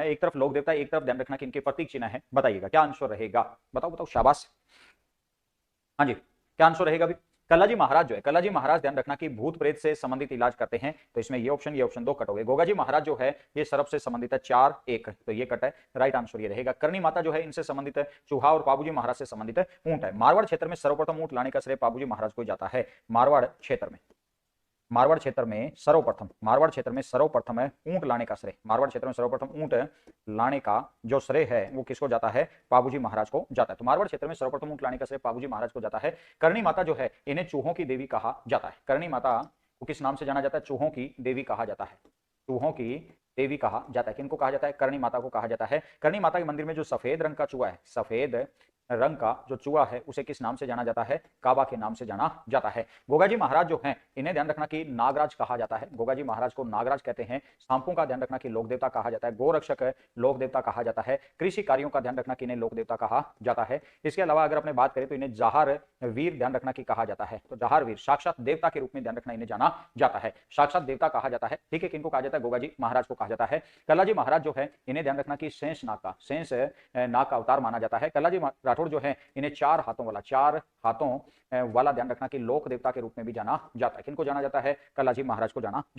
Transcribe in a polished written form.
है, एक तरफ लोक देवता, एक तरफ ध्यान रखना कि इनके प्रतीक चिन्ह है। बताइएगा क्या आंसर रहेगा, बताओ बताओ, शाबाश। हाँ जी, क्या आंसर रहेगा अभी? कल्लाजी महाराज जो है, कल्लाजी महाराज ध्यान रखना कि भूत प्रेत से संबंधित इलाज करते हैं, तो इसमें ये ऑप्शन 2 कट हो गए। गोगाजी महाराज जो है ये सर्प से संबंधित है, 4-1, तो ये कट है, राइट आंसर ये रहेगा। करणी माता जो है इनसे संबंधित है, चूहा, और पाबूजी महाराज से संबंधित है, ऊंट है। मारवाड़ क्षेत्र में सर्वप्रथम ऊंट लाने का श्रेय पाबूजी महाराज को जाता है। मारवाड़ क्षेत्र में, मारवाड़ क्षेत्र में सर्वप्रथम, मारवाड़ क्षेत्र में सर्वप्रथम है ऊंट लाने का श्रेय, मारवाड़ क्षेत्र में सर्वप्रथम ऊंट लाने का जो श्रेय है वो किसको जाता है? पाबूजी महाराज को जाता है। तो मारवाड़ क्षेत्र में सर्वप्रथम ऊंट लाने का श्रेय पाबूजी महाराज को जाता है। करणी माता जो है इन्हें चूहों की देवी कहा जाता है। करणी माता को किस नाम से जाना जाता है? चूहों की देवी कहा जाता है, चूहों की देवी कहा जाता है। किनको कहा जाता है? करणी माता को कहा जाता है। करणी माता के मंदिर में जो सफेद रंग का चूहा है, सफेद रंग का जो चूहा है उसे किस नाम से जाना जाता है? काबा के नाम से जाना जाता है। गोगाजी महाराज जो हैं इन्हें ध्यान रखना कि नागराज कहा जाता है, गोगाजी महाराज को नागराज कहते हैं। सांपों का ध्यान रखना कि लोक देवता कहा जाता है, गोरक्षक लोक देवता कहा जाता है। कृषि कार्यों का ध्यान रखना कि इन्हें लोक देवता कहा जाता है। इसके अलावा अगर अपने बात करें तो इन्हें जहार वीर ध्यान रखना कि कहा जाता है, तो जहार वीर साक्षात देवता के रूप में ध्यान रखना इन्हें जाना जाता है, साक्षात देवता कहा जाता है। ठीक है, किनको कहा जाता है? गोगाजी महाराज को कहा जाता है। कल्लाजी महाराज जो है इन्हें ध्यान रखना कि शेष नाग का, शेष नाग का अवतार माना जाता है। कल्लाजी राठौड़ जो है इन्हें 4 हाथों वाला, 4 हाथों वाला ध्यान रखना कि लोक देवता के रूप में भी जाना जाता है। किनको जाना जाता है? कल्लाजी महाराज को जाना जाता है।